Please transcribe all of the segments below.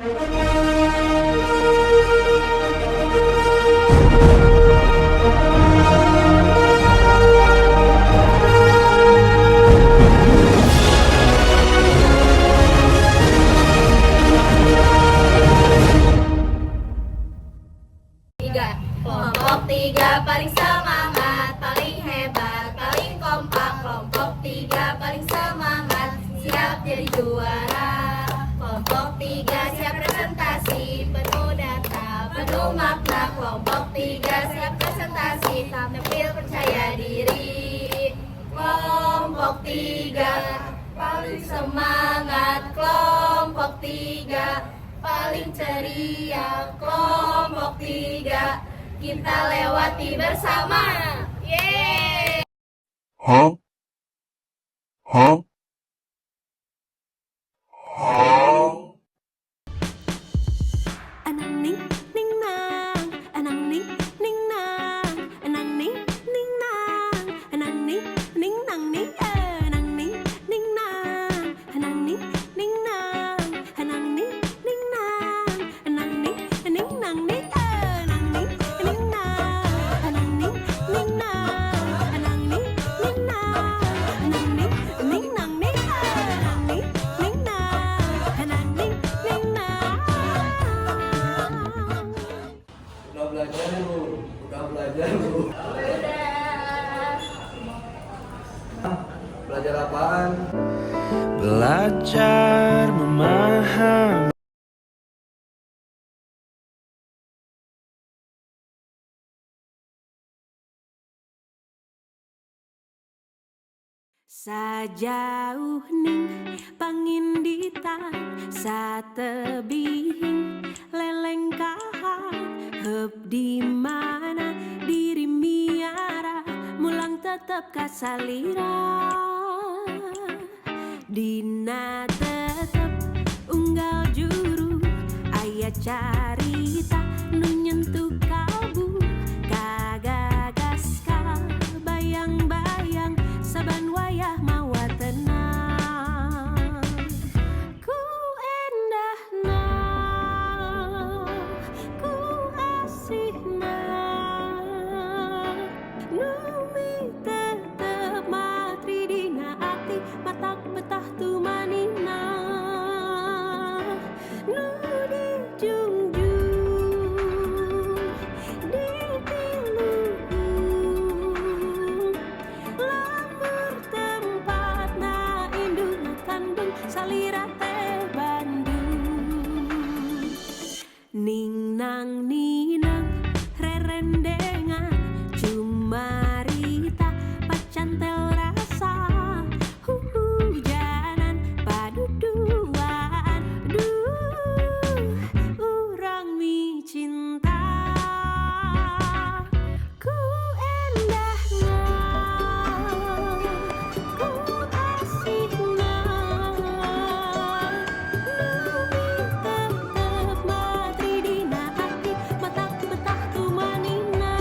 Kelompok 3 paling semangat, paling hebat, paling kompak. Kelompok 3 paling semangat, siap jadi juara. Kelompok 3 siap presentasi, penuh data, penuh makna. Kelompok 3 siap presentasi, tampil percaya diri. Kelompok 3 paling semangat, kelompok 3 paling ceria. Kelompok 3 kita lewati bersama. Yeay! Hah? Anang ning ning nang, anang ning ning nang, anang ning ning nang, anang ning ning nang ning, anang ning ning nang, anang ning ning nang, anang ning ning nang, anang ning ning nang ning, anang ning ning nang, anang ning ning nang, anang ning ning nang, anang ning ning nang ning, anang ning ning nang, anang ning ning nang. Udah belajar lu. Belajar apaan? Belajar memahami. Sajauh ning panginditan satebihing leleng kahan heup di mana diri miara mulang tetep kasalira dina tetep unggal juru aya carita nu nyentuh kalbu kagagas ka bayang-bayang saban wayah mawa tenang ku endahna ku asihna numi tetep matri dina ati matak betah tu manina nu dijunjung ditiluhung lamur tempatna induna kandung salira teh Bandung ning nang ninang rerendengan cumarita pacantel rasa hujanan paduduaan duh urang mi cinta ku endahna ku asihna numi tetep matri dina ati matak betah tu manina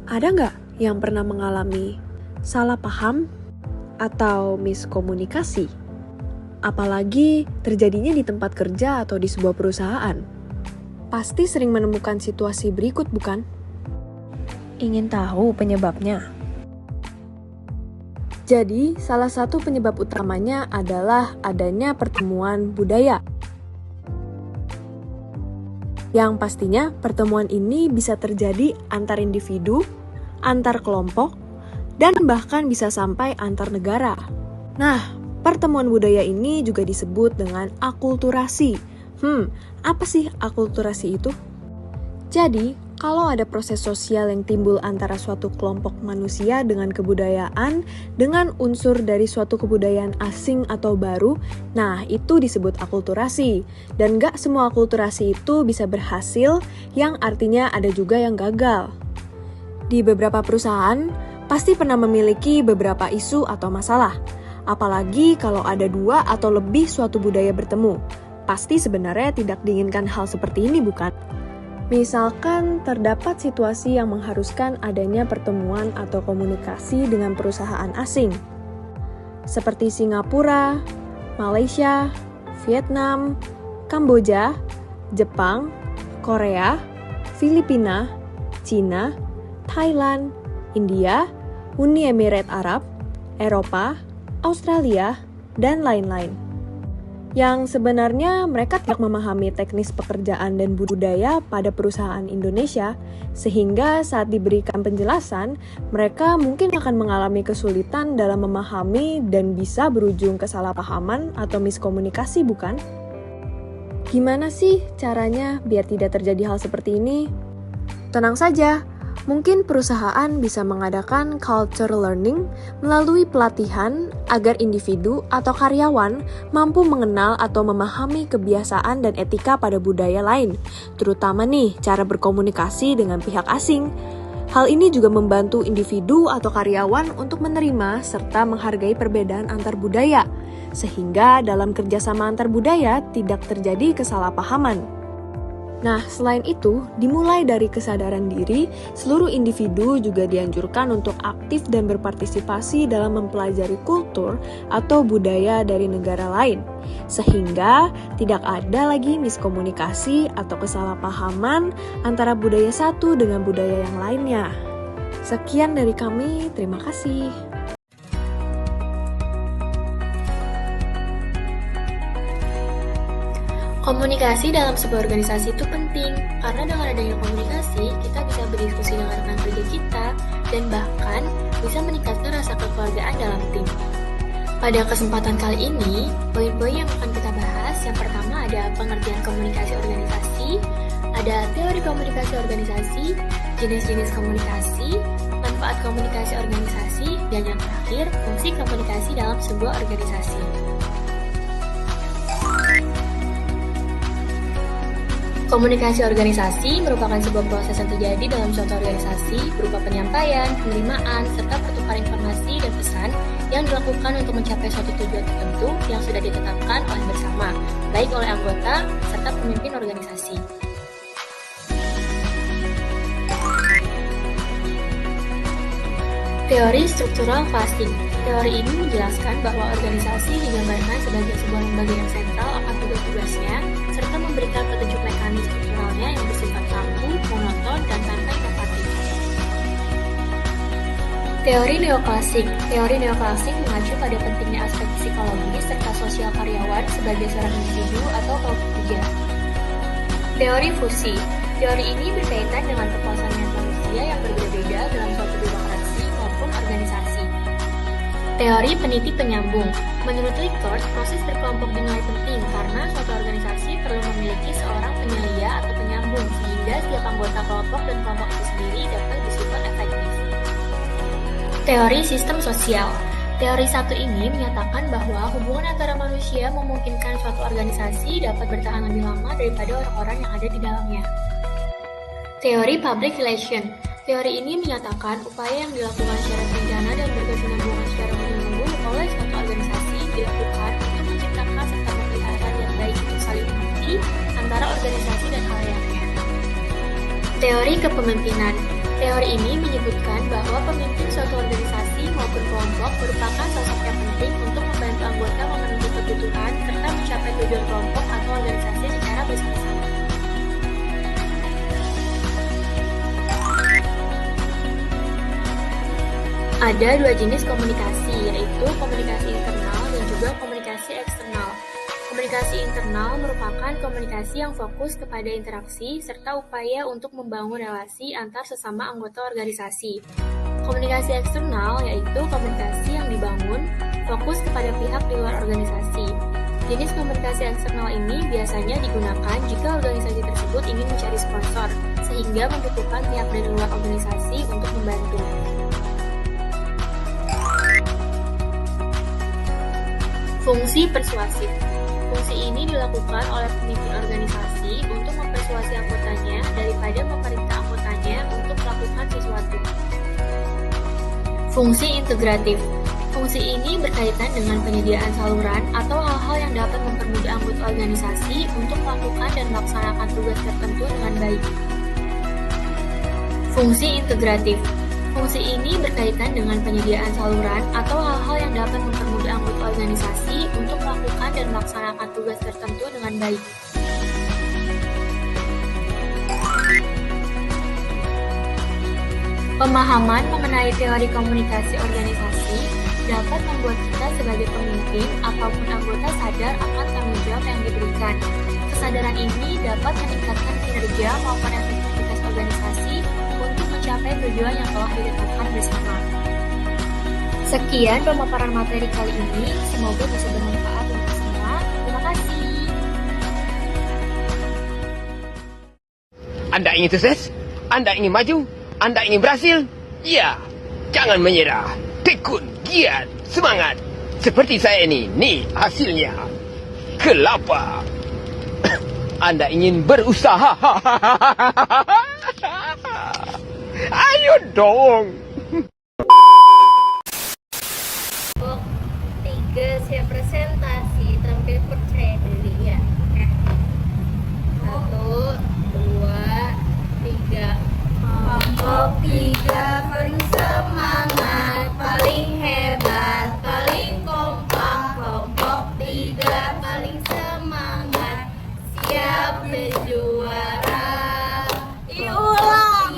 Ada nggak yang pernah mengalami salah paham atau miskomunikasi? Apalagi terjadinya di tempat kerja atau di sebuah perusahaan. Pasti sering menemukan situasi berikut, bukan? Ingin tahu penyebabnya? Jadi, salah satu penyebab utamanya adalah adanya pertemuan budaya. Yang pastinya pertemuan ini bisa terjadi antar individu, antar kelompok, dan bahkan bisa sampai antar negara. Nah, pertemuan budaya ini juga disebut dengan akulturasi. Apa sih akulturasi itu? Jadi, Kalau ada proses sosial yang timbul antara suatu kelompok manusia dengan kebudayaan, dengan unsur dari suatu kebudayaan asing atau baru, nah itu disebut akulturasi. Dan gak semua akulturasi itu bisa berhasil, yang artinya ada juga yang gagal. Di beberapa perusahaan, pasti pernah memiliki beberapa isu atau masalah. Apalagi kalau ada dua atau lebih suatu budaya bertemu. Pasti sebenarnya tidak diinginkan hal seperti ini, bukan? Misalkan terdapat situasi yang mengharuskan adanya pertemuan atau komunikasi dengan perusahaan asing, seperti Singapura, Malaysia, Vietnam, Kamboja, Jepang, Korea, Filipina, Cina, Thailand, India, Uni Emirat Arab, Eropa, Australia, dan lain-lain. Yang sebenarnya mereka tidak memahami teknis pekerjaan dan budaya pada perusahaan Indonesia, sehingga saat diberikan penjelasan, mereka mungkin akan mengalami kesulitan dalam memahami dan bisa berujung kesalahpahaman atau miskomunikasi, bukan? Gimana sih caranya biar tidak terjadi hal seperti ini? Tenang saja. Mungkin perusahaan bisa mengadakan culture learning melalui pelatihan agar individu atau karyawan mampu mengenal atau memahami kebiasaan dan etika pada budaya lain, terutama nih cara berkomunikasi dengan pihak asing. Hal ini juga membantu individu atau karyawan untuk menerima serta menghargai perbedaan antar budaya, sehingga dalam kerjasama antar budaya tidak terjadi kesalahpahaman. Nah, selain itu, dimulai dari kesadaran diri, seluruh individu juga dianjurkan untuk aktif dan berpartisipasi dalam mempelajari kultur atau budaya dari negara lain, sehingga tidak ada lagi miskomunikasi atau kesalahpahaman antara budaya satu dengan budaya yang lainnya. Sekian dari kami, terima kasih. Komunikasi dalam sebuah organisasi itu penting, karena dengan adanya komunikasi, kita bisa berdiskusi dengan rekan kerja kita, dan bahkan bisa meningkatkan rasa kekeluargaan dalam tim. Pada kesempatan kali ini, poin-poin yang akan kita bahas, yang pertama ada pengertian komunikasi organisasi, ada teori komunikasi organisasi, jenis-jenis komunikasi, manfaat komunikasi organisasi, dan yang terakhir, fungsi komunikasi dalam sebuah organisasi. Komunikasi organisasi merupakan sebuah proses yang terjadi dalam suatu organisasi berupa penyampaian, penerimaan, serta pertukaran informasi dan pesan yang dilakukan untuk mencapai suatu tujuan tertentu yang sudah ditetapkan oleh bersama, baik oleh anggota serta pemimpin organisasi. Teori struktural klasik. Teori ini menjelaskan bahwa organisasi digambarkan sebagai sebuah lembaga yang sentral akan tugas-tugasnya, serta memberikan petunjuk mekanisme strukturalnya yang bersifat kaku, monoton, dan tanpa inovatif. Teori neoklasik. Teori neoklasik mengacu pada pentingnya aspek psikologis serta sosial karyawan sebagai seorang individu atau kelompok kerja. Teori fusi. Teori ini berkaitan dengan kepuasan manusia yang berbeda-beda dalam suatu birokrasi maupun organisasi. Teori peniti penyambung. Menurut Likert, proses berkelompok dinilai penting karena suatu organisasi perlu memiliki seorang penyelia atau penyambung sehingga setiap anggota kelompok dan kelompok itu sendiri dapat bersifat efektif. Teori sistem sosial. Teori satu ini menyatakan bahwa hubungan antara manusia memungkinkan suatu organisasi dapat bertahan lebih lama daripada orang-orang yang ada di dalamnya. Teori public relation. Teori ini menyatakan upaya yang dilakukan secara terencana dan berkesinambungan secara menyeluruh oleh suatu organisasi dilakukan untuk menciptakan serta memelihara yang baik untuk saling mengerti antara organisasi dan halayaknya. Teori kepemimpinan. Teori ini menyebutkan bahwa pemimpin suatu organisasi maupun kelompok merupakan sosok yang penting untuk membantu anggota memenuhi kebutuhan serta mencapai tujuan kelompok atau organisasi secara bersama-sama. Ada dua jenis komunikasi, yaitu komunikasi internal dan juga komunikasi eksternal. Komunikasi internal merupakan komunikasi yang fokus kepada interaksi serta upaya untuk membangun relasi antar sesama anggota organisasi. Komunikasi eksternal yaitu komunikasi yang dibangun fokus kepada pihak di luar organisasi. Jenis komunikasi eksternal ini biasanya digunakan jika organisasi tersebut ingin mencari sponsor, sehingga membutuhkan pihak dari luar organisasi untuk membantu. Fungsi persuasif. Fungsi ini dilakukan oleh pemimpin organisasi untuk mempersuasi anggotanya daripada memerintah anggotanya untuk melakukan sesuatu. Fungsi integratif. Fungsi ini berkaitan dengan penyediaan saluran atau hal-hal yang dapat mempermudah anggota organisasi untuk melakukan dan melaksanakan tugas tertentu dengan baik. Fungsi integratif. Fungsi ini berkaitan dengan penyediaan saluran atau hal-hal yang dapat mempermudah anggota organisasi untuk melakukan dan melaksanakan tugas tertentu dengan baik. Pemahaman mengenai teori komunikasi organisasi dapat membuat kita sebagai pemimpin ataupun anggota sadar akan tanggung jawab yang diberikan. Kesadaran ini dapat meningkatkan kinerja maupun efektivitas organisasi untuk mencapai tujuan yang telah ditetapkan bersama. Sekian pemaparan materi kali ini, semoga bisa bermanfaat untuk semua. Terima kasih. Anda ingin sukses? Anda ingin maju? Anda ingin berhasil? Ya, jangan menyerah. Tekun, giat, semangat. Seperti saya ini, nih hasilnya. Kelapa. Anda ingin berusaha? Ayo dong. Kelompok 3 siap presentasi, tampil percaya diri ya. 1, 2, 3. Kelompok 3 paling semangat, paling hebat, paling kompak. Kelompok 3 paling semangat, siap berjuara. Ulang.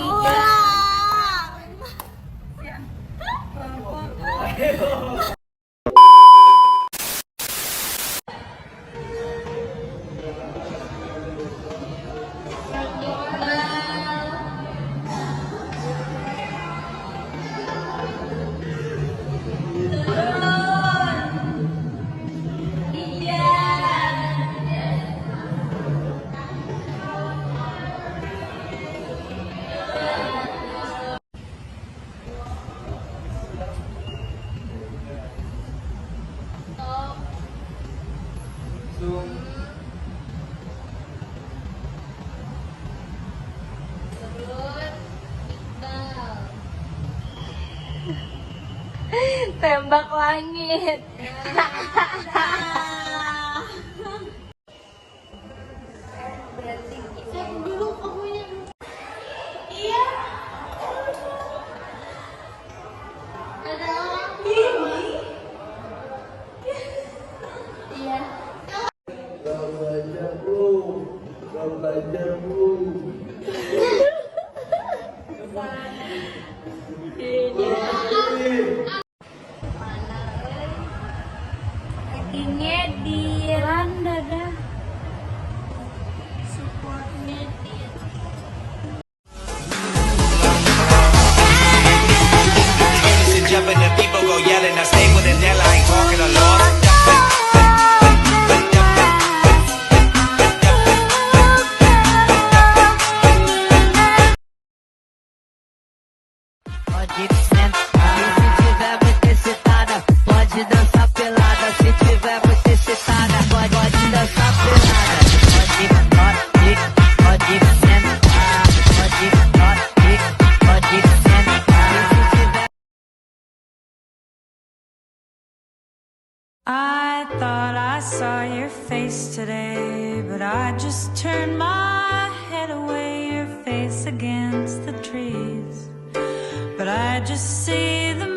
Tembak langit. Gak belajar bu. Kakinya di randa dah. Supportnya di Jumping and people go yelling, I stay with it, I ain't talking a lot. Pode sentar, se tiver muito excitada, pode dançar pelada. Se tiver muito excitada, pode dançar pelada. Pode sentar, pode sentar. I thought I saw your face today, but I just turned my head away, your face against the trees. But I just see the